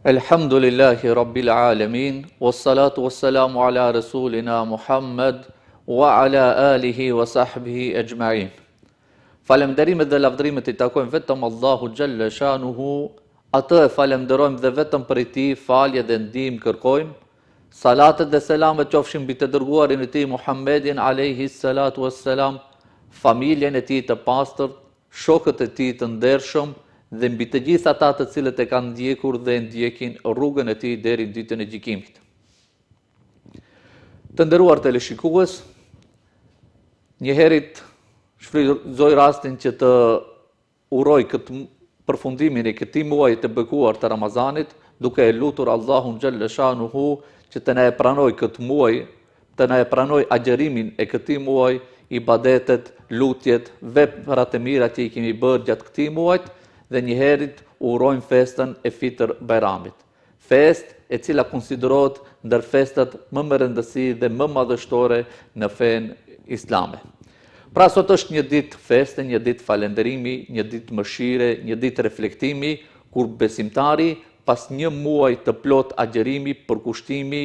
Elhamdulillahi Rabbil Alamin, wassalatu wassalamu ala Rasulina Muhammad, wa ala alihi wa sahbihi ejma'in. Falemderimet dhe lavdrimet I takojmë vetëm Allahu Gjelle Shanuhu, atë e falemderojmë dhe vetëm për ti falje dhe ndihmë kërkojmë. Salatet dhe selamet qofshin mbi të dërguarin e tij Muhammedin alayhi salatu wassalam, familjen e tij të pastër, shokët e tij të ndershëm dhe mbi të gjithë ata të cilët e kanë ndjekur dhe ndjekin rrugën e tij deri në ditën e gjykimit. Të nderuar teleshikues, njëherët shfrytëzoj rastin që të uroj këtë përfundimin e këtij muaji të bekuar të Ramazanit, duke e lutur Allahun Gjelle Shanuhu që të na e pranoj këtë muaj, të na e pranoj agjerimin e këtij muaji, ibadetet, lutjet, veprat e mira që I kemi bërë gjatë këtij muajit, dhe njëherët urojmë festën e Fitr Bajramit. Festë e cila konsiderohet ndër festat më me rëndësi dhe më madhështore në fenë islame. Pra sot është një ditë feste, një ditë falënderimi, një ditë mëshire, një ditë reflektimi, kur besimtari pas një muaj të plot agjerimi, përkushtimi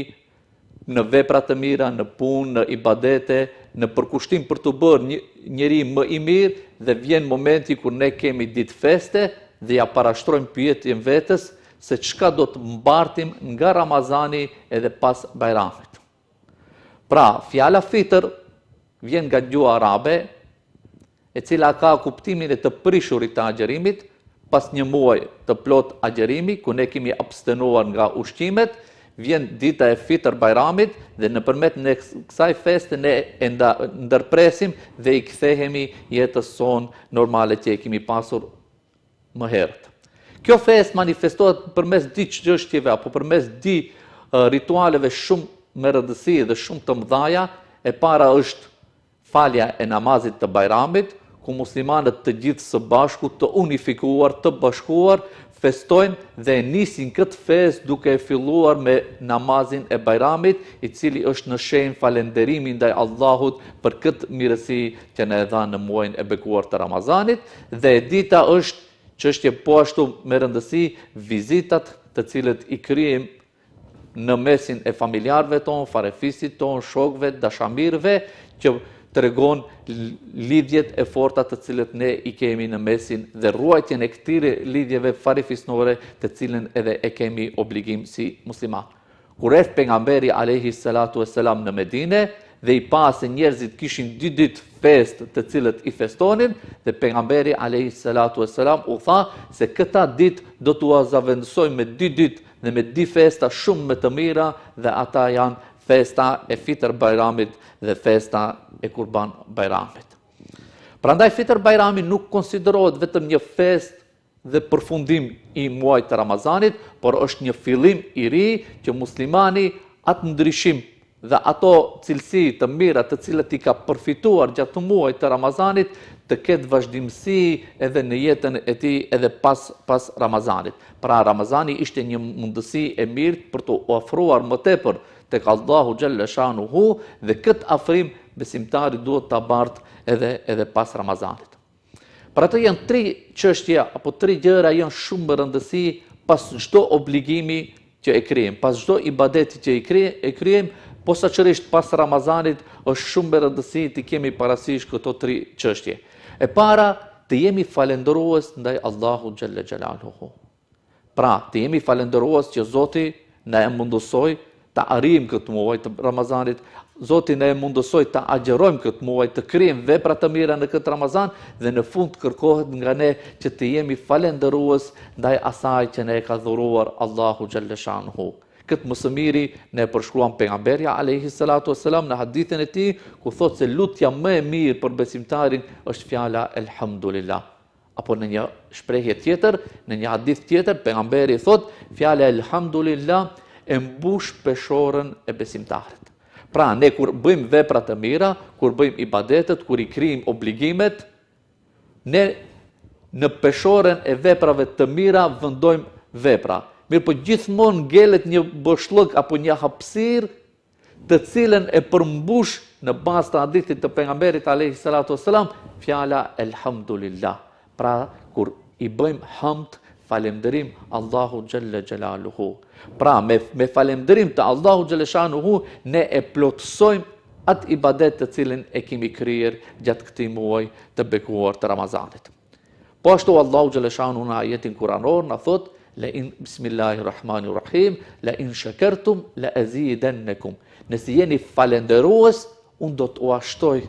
në vepra të mira, në punë, në ibadete, në përkushtim për të bërë njëri më I mirë, dhe vjen momenti kur ne kemi ditë feste dhe ja parashtrojmë pyetjen vetes se çka do të mbartim nga Ramazani edhe pas Bajramit. Pra, fjala Fitr vjen nga gjuha arabe, e cila ka kuptimin e të prishurit të agjerimit, pas një muaj të plot agjerimi, ku ne kemi abstenuar nga ushqimet, vjen dita e Fitr Bajramit dhe nëpërmjet në kësaj feste ne ndërpresim dhe I kthehemi jetës sonë normale që e kemi pasur më herët. Kjo festë manifestohet përmes di çështjeve apo përmes di ritualeve shumë me rëndësi dhe shumë të mëdha. E para është falja e namazit të Bajramit, ku muslimanët të gjithë së bashku, të unifikuar, të bashkuar, festojnë dhe nisin këtë festë duke e filluar me namazin e Bajramit, I cili është në shenjë falënderimi ndaj Allahut për këtë mirësi që na e dha në muajin e bekuar të Ramazanit, dhe e dita është çështje po ashtu me rëndësi vizitat të cilët I kryejmë në mesin e familjarëve tonë, farefisit tonë, shokëve, dashamirëve, që tregon lidhjet e forta të cilët ne I kemi në mesin dhe ruajtjen e këtyre lidhjeve farefisnore të cilën edhe e kemi obligim si musliman. Kur erdhi pejgamberi alayhi salatu wassalam në Medinë dhe I pa se njerëzit kishin 2 ditë festë të cilët I festonin, dhe pejgamberi alayhi salatu wassalam u tha se këta ditë do t'u zavendësoj me 2 ditë dhe me 2 festa shumë më të mira, dhe ata janë festa e Fitr Bajramit dhe festa e Kurban Bajramit. Prandaj Fitr Bajrami nuk konsiderohet vetëm një festë dhe përfundim I muajit të Ramazanit, por është një fillim I ri që muslimani atë ndryshim dhe ato cilësi të mira të cilat I ka përfituar gjatë muajit të Ramazanit të ketë vazhdimsi edhe në jetën e tij edhe pas Ramazanit. Pra Ramazani ishte një mundësi e mirë për të ofruar më tepër tek Allahu Gjelle Shanuhu, dhe këtë afrim besimtari duhet ta bartë edhe pas Ramazanit. Për atë janë 3 çështje apo 3 gjëra janë shumë më rëndësi pas çdo obligimi që e kryejmë, pas çdo ibadeti që e kryejmë, posaçërisht pas Ramazanit është shumë më rëndësi të kemi parasysh këto 3 çështje. E para, të jemi falendërues ndaj Allahu Gjelle Xhelaluhu. Pra, të jemi falendërues që Zoti na e mundësoi ta arrijmë këtë muaj të Ramazanit, Zoti na e mundësoi ta agjerojmë këtë muaj, të kryejmë vepra të mira në këtë Ramazan, dhe në fund kërkohet nga ne që të jemi falendërues ndaj asaj që ne e ka dhuruar Allahu Gjelle Shanuhu. Këtë më së miri ne e përshkruan pejgamberi alayhi salatu wassalam në hadithin e tij, ku thotë se lutja më e mirë për besimtarin është fjala elhamdulillah. Apo në një shprehje tjetër, në një hadith tjetër, pejgamberi thotë fjala elhamdulillah e mbush peshorën e besimtarit. Pra, ne kur bëjmë vepra të mira, kur bëjmë ibadetet, kur I kryejmë obligimet, ne në peshorën e veprave të mira vendojmë vepra. Mirë, po gjithmonë ngjelet një boshllëk apo një hapësirë të cilën e përmbush në bazë të hadithit të pejgamberit alayhi salatu wassalam fjala elhamdulillah. Pra, kur I bëjmë hamd, falënderim Allahu xhalla xhelaluhu. Pra me falënderim të Allahu xhaleshanuhu ne e plotësojmë atë ibadet të cilin e kemi kryer gjatë këtij muaji të bekuar të Ramazanit. Po ashtu Allahu xhaleshanuhu në ajetin kuranor na thot Bismillahirrahmanirrahim la in shakartum la azidannakum. Nëse jeni falënderues, unë do t'u ashtoj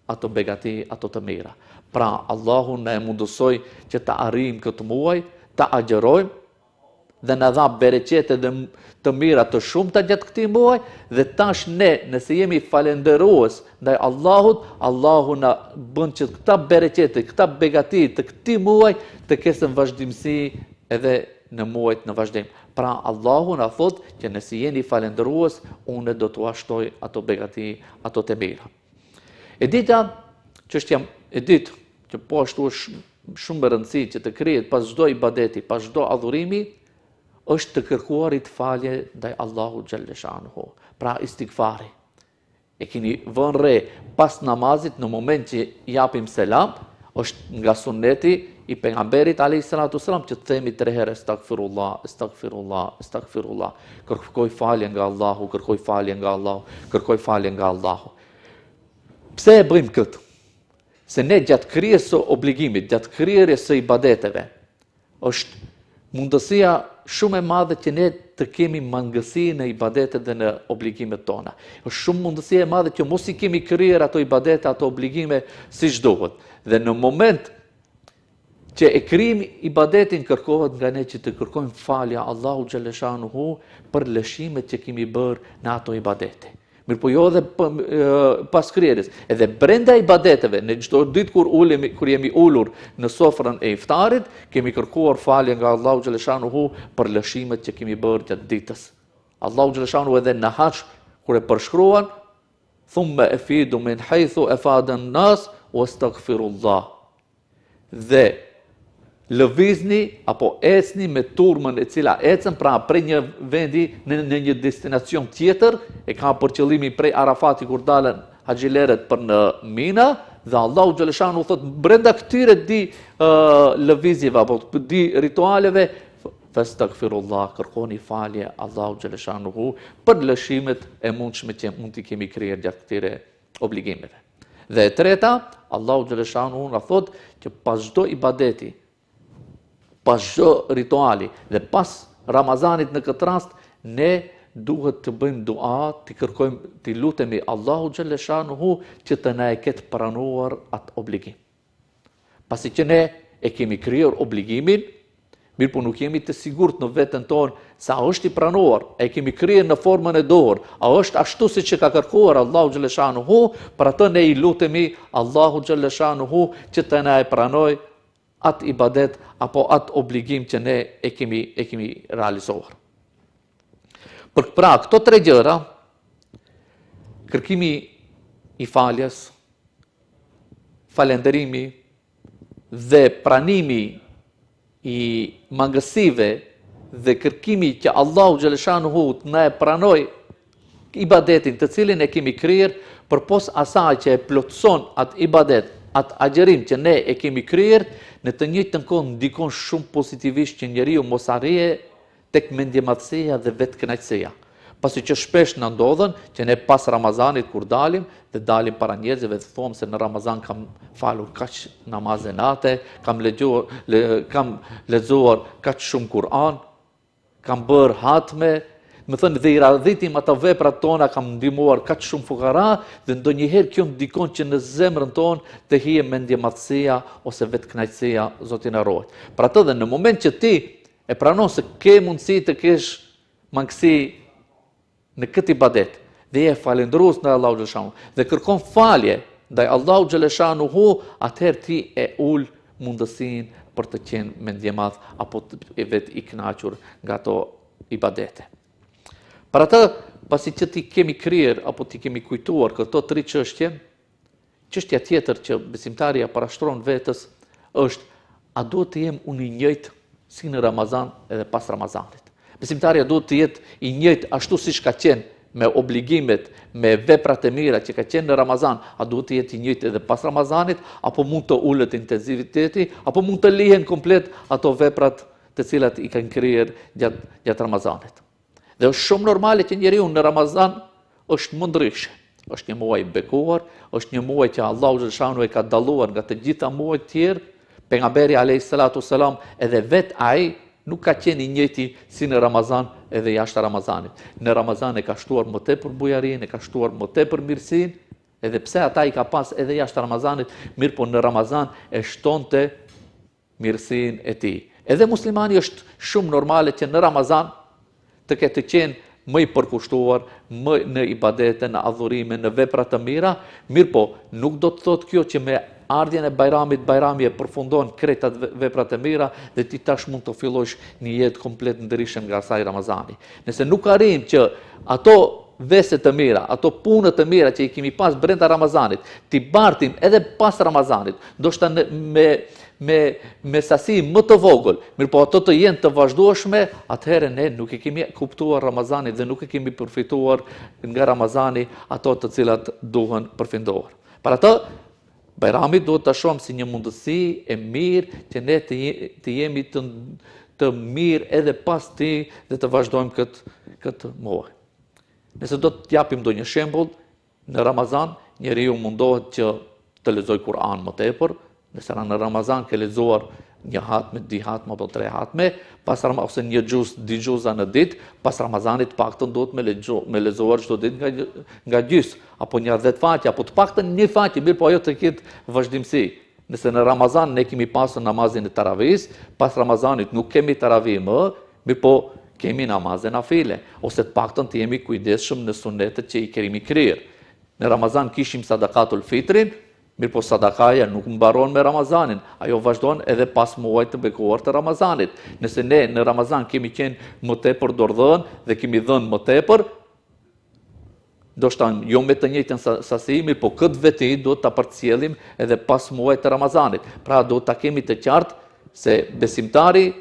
ato begati, ato të mira. Pra Allahu na e mundësoj që ta arrijmë këtë muaj, ta agjerojmë dhe na dha bereqete dhe të mira të shumta gjatë këtij muaji dhe tash ne nëse jemi falënderues ndaj Allahut, Allahu na bën që këta bereqete, këta begati të këtij muaji të kesin vazhdimsi edhe në muajt në vazhdim. Pra Allahu na thot që nëse jeni falënderues, unë do t'u ashtoj ato begati, ato të mira. E dita, çështja e ditë që po ashtu është shumë e rëndësishme që të krijet pas çdo ibadeti, pas çdo adhurimi, është të kërkuarit falje ndaj Allahu xhalla shanuhu. Pra istighfari. E keni vënë re pas namazit në moment që japim selam, është nga sunneti i pejgamberit alayhis salatu wasalam që të themi 3 herë astaghfirullah, astaghfirullah, astaghfirullah. Kërkoj falje nga Allahu, kërkoj falje nga Allahu, kërkoj falje nga Allahu. Pse e bëjmë këtë? Se ne gjatë krijes së obligimit, gjatë krijes së ibadeteve, është mundësia shumë e madhe që ne të kemi mangësi në ibadetet dhe në obligimet tona. Është shumë mundësia e madhe që mos i kemi krijer ato ibadete, ato obligime siç duhet. Dhe në moment që e krijim ibadetin, kërkohet nga ne që të kërkojmë falja Allahu xhalla shanuhu për lëshimet që kemi bërë në ato ibadete. Mirë po jo edhe pas krijes, edhe brenda ibadeteve, në çdo ditë kur jemi ulur në sofrën e iftarit, kemi kërkuar falje nga Allahu xhalla shanuhu për lëshimet që kemi bërë gjatë ditës. Allahu xhalla shanuhu edhe në haç kur e përshkruan, thumma afidu min haythu afada an-nas wastaghfirullah. Dhe lëvizni apo ecni me turmën e cila ecën pra prej një vendi në një destinacion tjetër, e ka për qëllimin prej Arafati kur dalën haxhilerët për në Mina, dhe Allahu xhalla shanuhu thot brenda këtyre di lëvizjeve apo di ritualeve, fastaghfirullah, kërkoni falje Allahu xhalla shanuhu për lëshimet e mundshme që mund t'i kemi krijer gjatë këtyre obligimeve. Dhe e treta, Allahu xhalla shanuhu na thot që pas çdo ibadeti, pas çdo rituali dhe pas Ramazanit në këtë rast, ne duhet të bëjmë dua, të kërkojmë, të lutemi Allahu xhalla shanuhu që të na e ketë pranuar atë obligim. Pasi që ne e kemi krijuar obligimin, mirë po nuk jemi të sigurt në veten tonë sa është i pranuar, e kemi krijuar në formën e duhur, a është ashtu siç e ka kërkuar Allahu xhalla shanuhu, për atë ne i lutemi Allahu xhalla shanuhu që të na e pranoj atë ibadet apo atë obligim që ne e kemi realizuar. Pra, këto 3 gjëra, kërkimi i faljes, falënderimi dhe pranimi i mangësive dhe kërkimi që Allahu xhalla shanuhu të na e pranoj ibadetin të cilin e kemi krijer, përpos asaj që e plotëson atë ibadet, atë agjerim që ne e kemi krijer, në të njëjtën kohë ndikon shumë pozitivisht që njeriu mos arrijë tek mendjemadhësia dhe vetkënaqësia. Pasi që shpesh na ndodhen që ne pas Ramazanit kur dalim para njerëzve dhe thomë se në Ramazan kam falur kaq namaze nate, kam lexuar kaq shumë Kur'an, kam bërë hatme, më thënë dhe i radhitim ato veprat tona, kam ndihmuar kaq shumë fukara, dhe ndonjëherë kjo ndikon që në zemrën tonë të hije mendjemadhësia ose vetkënaqësia, Zoti na ruaj. Për atë dhe në moment që ti e pranon se ke mundësi të kesh mangësi në këtë ibadet, dhe je falëndërues ndaj Allahu xhalla shanuhu dhe kërkon falje ndaj Allahu xhalla shanuhu, atëherë ti e ul mundësinë për të qenë mendjemadh apo të vetë i kënaqur nga ato ibadete. Për atë, pasi që ti kemi krijer apo ti kemi kujtuar këto 3 çështje, çështja tjetër që besimtari ja parashtron vetës është a duhet të jem unë i njëjtë si në Ramazan edhe pas Ramazanit. Besimtarja duhet të jetë i njëjtë ashtu siç ka qenë me obligimet, me veprat e mira që ka qenë në Ramazan, a duhet të jetë i njëjtë edhe pas Ramazanit, apo mund të ullet intensiviteti, apo mund të lihen komplet ato veprat të cilat i kanë kryer gjatë Ramazanit. Dhe është shumë normale që njeriu në Ramazan është mundryshe. Është një muaj i bekuar, është një muaj që Allahu xhaleshanu e ka dalluar nga të gjitha muajt tjerë. Pejgamberi alayhis salatu selam edhe vet ai nuk ka qenë i njëjti si në Ramazan edhe jashtë Ramazanit. Në Ramazan e ka shtuar më tepër bujarinë, e ka shtuar më tepër mirësinë, edhe pse ata i ka pas edhe jashtë Ramazanit, mirë po në Ramazan e shtonte mirësinë e tij. Edhe muslimani është shumë normale që në Ramazan të ketë qenë më i përkushtuar, më në ibadete, në adhurime, në vepra të mira, mirë po nuk do të thotë kjo që me ardhjen e Bajrami e përfundon krejt atë veprat e mira dhe ti tash mund të fillosh një jetë komplet ndryshëm nga asaj Ramazani. Nëse nuk arrim që ato vese të mira, ato punët të mira që i kemi pas brenda Ramazanit, ti bartim edhe pas Ramazanit, ndoshta me sasi më të vogël, mirë po ato të jenë të vazhdueshme, atëherë ne nuk e kemi kuptuar Ramazanit dhe nuk e kemi përfituar nga Ramazani ato të cilat duhen përfituar. Për atë, Bajrami duhet të shohim si një mundësi e mirë që ne të jemi të mirë edhe pas ti dhe të vazhdojmë këtë muaj. Nëse do të japim ndonjë shembull, në Ramazan njeriu mundohet që të lexojë Kur'an më tepër, nëse në Ramazan ke lexuar një hatme, 2 hatme apo 3 hatme, ose një xhuz, 2 xhuza në ditë, pas Ramazanit paktën duhet me lexuar çdo ditë nga gjys, apo një 10 faqe, apo të paktën një faqe, mirë po ajo të ketë vazhdimsi. Nëse në Ramazan ne kemi pasur namazin e Taravis, pas Ramazanit nuk kemi Taravi më, mirë po kemi namazin nafile, ose të paktën të jemi kujdesshëm në sunetet që i kemi kryer. Në Ramazan kishim sadakatul fitrin, mirë po sadakaja nuk mbaron me Ramazanin, ajo vazhdon edhe pas muajit të bekuar të Ramazanit. Nëse ne në Ramazan kemi qenë më tepër dorëdhën dhe kemi dhënë më tepër, ndoshta jo me të njëjtën sasi, mirë po këtë veti duhet ta përcjellim edhe pas muajit të Ramazanit. Pra duhet ta kemi të qartë se besimtari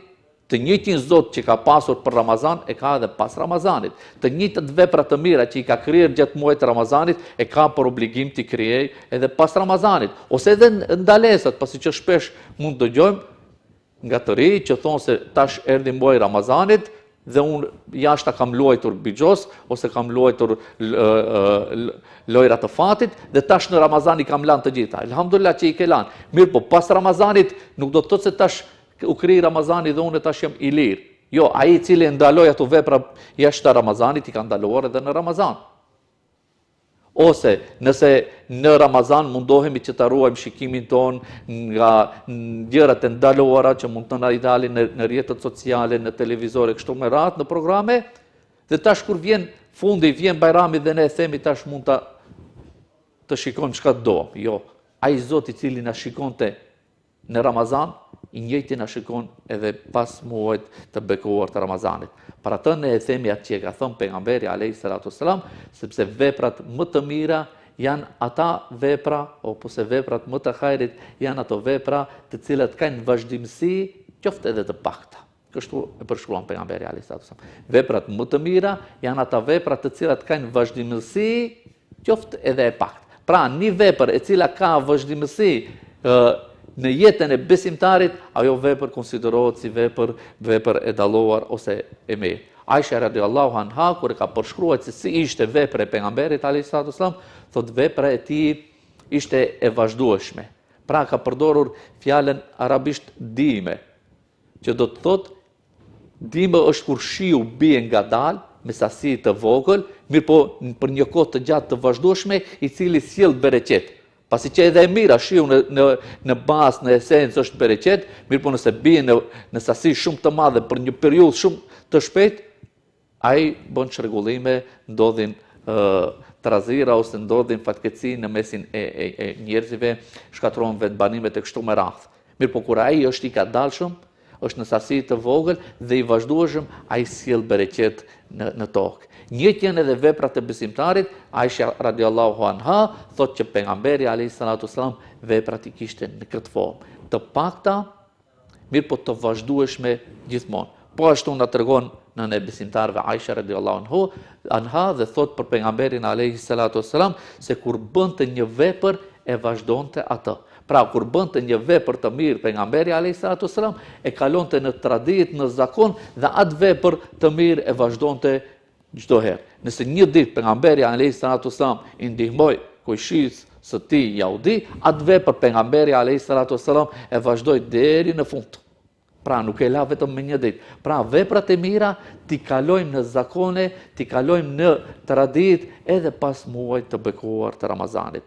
të njëjtin Zot që ka pasur për Ramazan e ka edhe pas Ramazanit. Të njëjtat vepra të mira që i ka kryer gjatë muajit të Ramazanit e ka për obligim t'i krijojë edhe pas Ramazanit, ose edhe ndalesat, pasi që shpesh mund të dëgjojmë nga të ri që thonë se tash erdhi muaji i Ramazanit dhe unë jashta kam luajtur bixhos ose kam luajtur lojra të fatit dhe tash në Ramazan i kam lanë të gjitha. Elhamdulillah që i ke lanë. Mirë po pas Ramazanit nuk do të thotë se tash u kri Ramazani dhe unë tash jam i lirë. Jo, ai i cili ndaloi ato vepra jashtë Ramazanit i ka ndaluar edhe në Ramazan. Ose nëse në Ramazan mundohemi që ta ruajmë shikimin ton nga gjërat e ndaluara që mund të na i dalin në rrjetet sociale, në televizore, kështu me radhë, në programe, dhe tash kur vjen fundi, vjen Bajrami dhe ne themi tash mund të shikojmë çka do. Jo, ai Zoti i cili na shikonte në Ramazan, i njëjti na shikon edhe pas muajit të bekuar të Ramazanit. Për atë ne e themi atë që e ka thënë pejgamberi alayhis salatu selam, sepse veprat më të mira janë ata vepra, ose veprat më të hajrit janë ato vepra të cilat kanë vazhdimsi, qoftë edhe të pakta. Kështu e përshkruan pejgamberi alayhis salatu selam. Veprat më të mira janë ata vepra të cilat kanë vazhdimsi, qoftë edhe e pakta. Pra, një vepër e cila ka vazhdimsi në jetën e besimtarit, ajo vepër konsiderohet si vepër e dalluar ose e mirë. Aisha radiallahu anha, kur e ka përshkruar se si ishte vepra e pejgamberit alayhis salatu selam, thot vepra e tij ishte e vazhdueshme. Pra ka përdorur fjalën arabisht dime, që do të thot dime është kur shiu bie ngadalë me sasi të vogël, mirë po për një kohë të gjatë të vazhdueshme, i cili sjell bereqet. Pasi që edhe e mira shiu në bazë, në esencë është bereqet, mirë po nëse bie në sasi shumë të madhe për një periudhë shumë të shpejtë, ai bën çrregullime, ndodhin trazira ose ndodhin fatkeqësi në mesin e njerëzve, shkatërrohen vetbanimet e kështu me radhë. Mirë po kur ai është i kadalshëm, është në sasi të vogël dhe i vazhdueshëm, ai sjell bereqet në tokë. Njëjtë janë edhe veprat e besimtarit. Aisha radiallahu anha thot që pejgamberi alayhis salatu selam veprat i kishte në këtë formë, të pakta, mirë po të vazhdueshme gjithmonë. Po ashtu na tregon në e besimtarëve Aisha radiallahu anha dhe thot për pejgamberin alayhis salatu selam se kur bënte një vepër e vazhdonte atë. Pra, kur bënte një vepër të mirë pejgamberi a.s. e kalonte në traditë, në zakon dhe atë vepër të mirë e vazhdonte çdo herë. Nëse një ditë pejgamberi a.s. i ndihmoi kujshisë së tij jahudi, atë vepër pejgamberi a.s. e vazhdoi deri në fund. Pra, nuk e la vetëm me një ditë. Pra, veprat e mira t'i kalojmë në zakone, t'i kalojmë në traditë edhe pas muajit të bekuar të Ramazanit.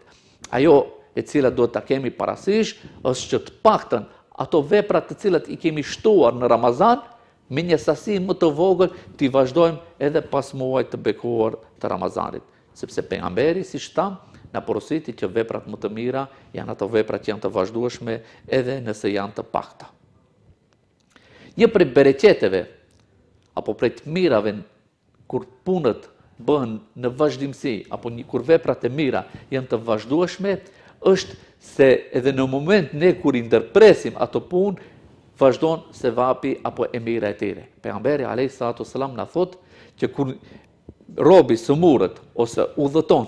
Ajo e cila duhet ta kemi parasysh është që të paktën ato veprat të cilat i kemi shtuar në Ramazan, me një sasi më të vogël t'i vazhdojmë edhe pas muajit të bekuar të Ramazanit. Sepse pejgamberi, siç tham, na porositi që veprat më të mira janë ato veprat që janë të vazhdueshme edhe nëse janë të pakta. Një prej bereqeteve, apo prej të mirave, kur punët bëhen në vazhdimsi, apo kur veprat e mira janë të vazhdueshme, është se edhe në moment ne kur i ndërpresim ato punë, vazhdon se vapi apo e mira e tyre. Pejgamberi a.s. na thot që kur robi sëmurët ose udhëton,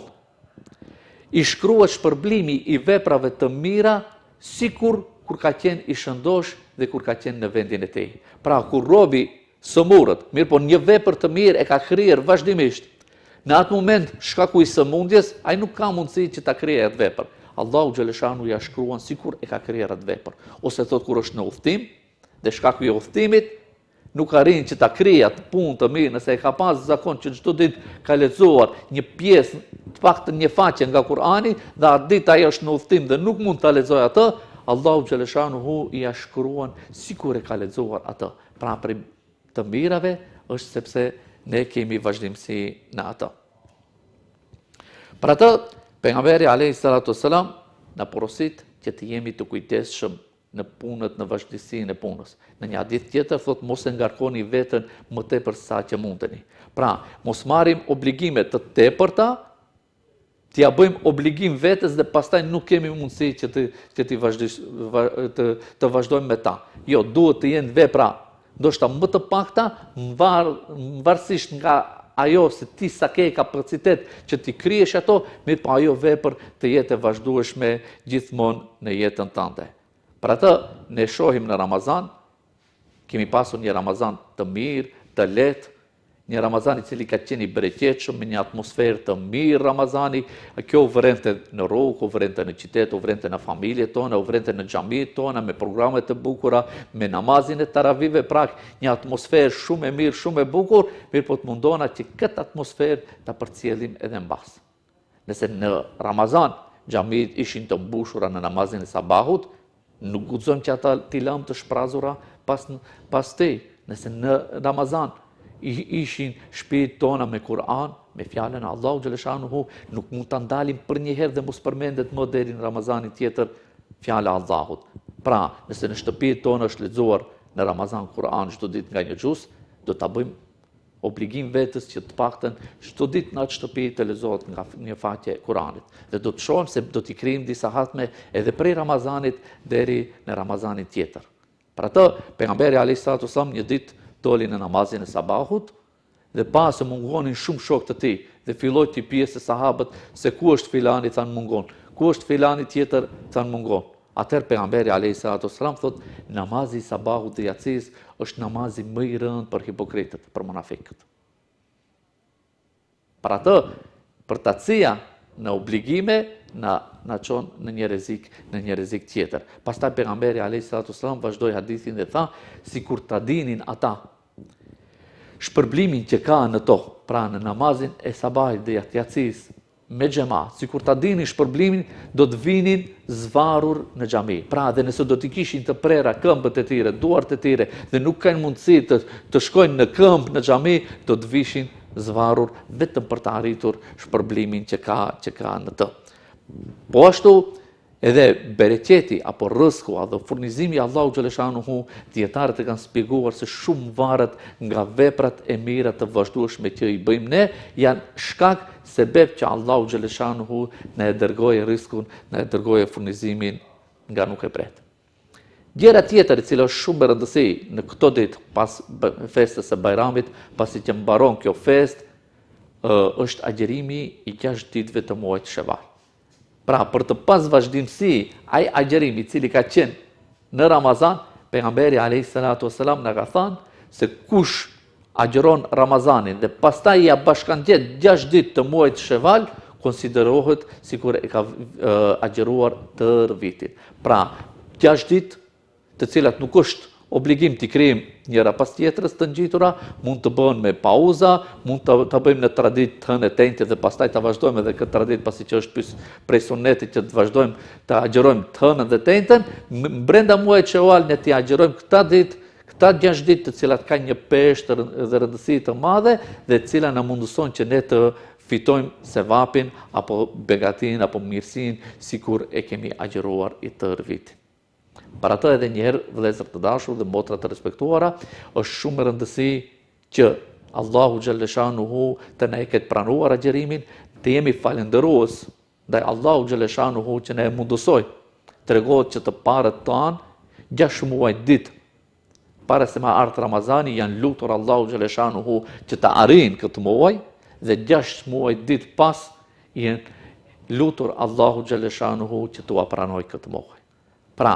i shkruhet shpërblimi i veprave të mira sikur kur ka qenë i shëndosh dhe kur ka qenë në vendin e tij. Pra, kur robi sëmurët, mirë po një vepër të mirë e ka kryer vazhdimisht, në atë moment shkaku i sëmundjes, ai nuk ka mundësi që ta kryejë atë vepër. Allahu xhaleshanu ja shkruan sikur e ka kryer atë vepër. Ose thot kur është në udhtim, dhe shkaku i udhtimit nuk arrin që ta kryejë atë punë të mirë, nëse e ka pas zakon që çdo ditë ka lexuar një pjesë, të paktën një faqe nga Kur'ani, dhe atë ditë ai është në udhtim dhe nuk mund ta lexojë atë, Allahu xhaleshanu i ja shkruan sikur e ka lexuar atë. Pra, prej të mirave është sepse ne kemi vazhdimsi në atë. Për atë, pejgamberi a.s. na porosit që të jemi të kujdesshëm në punët, në vazhdimsinë e punës. Në një hadith tjetër thot mos e ngarkoni veten më tepër sa që mundeni. Pra, mos marrim obligime të tepërta, t'ja bëjmë obligim vetes dhe pastaj nuk kemi mundësi që të vazhdojmë me ta. Jo, duhet të jenë vepra ndoshta më të pakta, varësisht nga ajo se ti sa ke kapacitet që ti kryesh ato, mirë po ajo vepër të jetë e vazhdueshme gjithmonë në jetën tënde. Për atë, ne shohim në Ramazan, kemi pasur një Ramazan të mirë, të lehtë, një Ramazan i cili ka qenë i bereqetshëm, me një atmosferë të mirë Ramazani. Kjo u vërente në rrugë, u vërente në qytet, u vërente në familjet tona, u vërente në xhamitë tona, me programe të bukura, me namazin e taravive, pra një atmosferë shumë e mirë, shumë e bukur, mirë po të mundona që këtë atmosferë ta përcjellim edhe mbas. Nëse në Ramazan xhamitë ishin të mbushura në namazin e sabahut, nuk guxon që ata t'i lëmë të shprazura pas tij. Nëse në Ramazan ishin shtëpitë tona me Kur'an, me fjalën e Allahu xhaleshanuhu, nuk mund ta ndalim për një herë dhe mos përmendet më deri në Ramazanin tjetër fjala e Allahut. Pra, nëse në shtëpitë tona është lexuar në Ramazan Kur'an çdo ditë nga një xhuz, do ta bëjmë obligim vetes që të paktën çdo ditë në atë shtëpi të lexohet nga një faqe Kur'anit. Dhe do të shohim se do t'i krijojmë disa hatme edhe prej Ramazanit deri në Ramazanin tjetër. Për atë, pejgamberi a.s. një ditë doli në namazin e sabahut dhe pa se mungonin shumë shokët e tij dhe filloi t'i pyesë sahabët se ku është filani, thanë mungon. Ku është filani tjetër, thanë mungon. Atëherë pejgamberi a.s. thot, namazi i sabahut dhe yatsis është namazi më i rëndë për hipokritët, për munafikët. Për atë, për tacia në obligime, na çon në një rrezik tjetër. Pastaj pejgamberi a.s. vazhdoi hadithin dhe tha, sikur ta dinin ata shpërblimin që ka në to, pra në namazin e sabahit dhe yatsis me xhama, sikur ta dinin shpërblimin, do të vinin zvarur në xhami. Pra, dhe nëse do t'i kishin të prera këmbët e tyre, duart e tyre, dhe nuk kanë mundësi të shkojnë në këmbë në xhami, do të vishin zvarur vetëm për të arritur shpërblimin që ka në të. Po ashtu, edhe bereqeti apo rrezku apo furnizimi i Allahu xhaleshanuhu, dietarët e kanë shpjeguar se shumë varet nga veprat e mira të vazhdueshme që i bëjmë ne, janë shkak sebeb që Allahu xhaleshanuhu na e dërgoi rrezkun, na e dërgoi furnizimin nga nuk e pret. Gjëra tjetër e cila është shumë e rëndësishme në këto ditë pas festës së Bajramit, pasi që mbaron kjo festë, është agjerimi i 6 ditëve të muajit Sheval. Pra, për të pas vazhdimsi, ai agjerimi i cili ka qenë në Ramazan, pejgamberi alayhis salatu wassalam na ka thënë se kush agjeron Ramazanin dhe pastaj ja bashkangjet 6 ditë të muajit Sheval, konsiderohet sikur e ka agjeruar tër vitin. Pra, 6 ditë, të cilat nuk është obligim t'i kryejmë njëra pas tjetrës të ngjitura, mund të bëhen me pauza, mund të bëjmë në traditë të hënë e tenjtë dhe pastaj ta vazhdojmë edhe këtë traditë pasi që është prej sunetit që të vazhdojmë të agjerojmë të hënën dhe tenjtën, brenda muajit Shawal ne t'i agjerojmë këta 6 ditë të cilat kanë një peshë dhe rëndësi të madhe dhe të cilat na mundëson që ne të fitojmë sevapin apo begatin apo mirësinë sikur e kemi agjeruar i tërë vitin. Para të edhe njëherë, vëllezër të dashur dhe motra të respektuara, është shumë rëndësi që Allahu Gjellëshanuhu të ne ketë pranuar agjerimin, të jemi falenderues ndaj Allahu Gjellëshanuhu që ne e mundësoj. Tregohet që të parët tanë, 6 muaj ditë, para se ma ardhë Ramazani, janë lutur Allahu Gjellëshanuhu që të arrijnë këtë muaj, dhe 6 muaj ditë pas, janë lutur Allahu Gjellëshanuhu që të pranoj këtë muaj. Pra,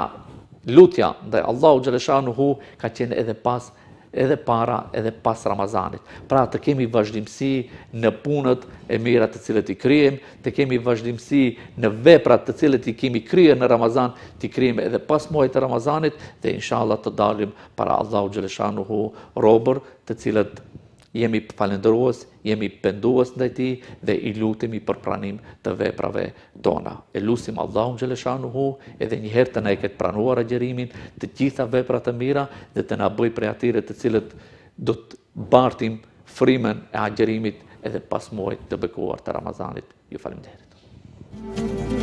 lutja ndaj Allahu Gjellëshanuhu ka qenë edhe para, edhe pas Ramazanit. Pra, të kemi vazhdimsi në punët e mira të cilët i kryejmë, të kemi vazhdimsi në veprat të cilët i kemi kryer në Ramazan, t'i kryejmë edhe pas muajit të Ramazanit dhe inshallah të dalim para Allahu Gjellëshanuhu robër të cilët jemi falenderues, jemi pendues ndaj tij dhe i lutemi për pranim të veprave tona. E lutim Allahun Gjellëshanuhu edhe një herë të na e ketë pranuar agjerimin, të gjitha veprat e mira dhe të na bëj prej atyre të cilët do të bartim frymën e agjerimit edhe pas muajit të bekuar të Ramazanit. Ju faleminderit.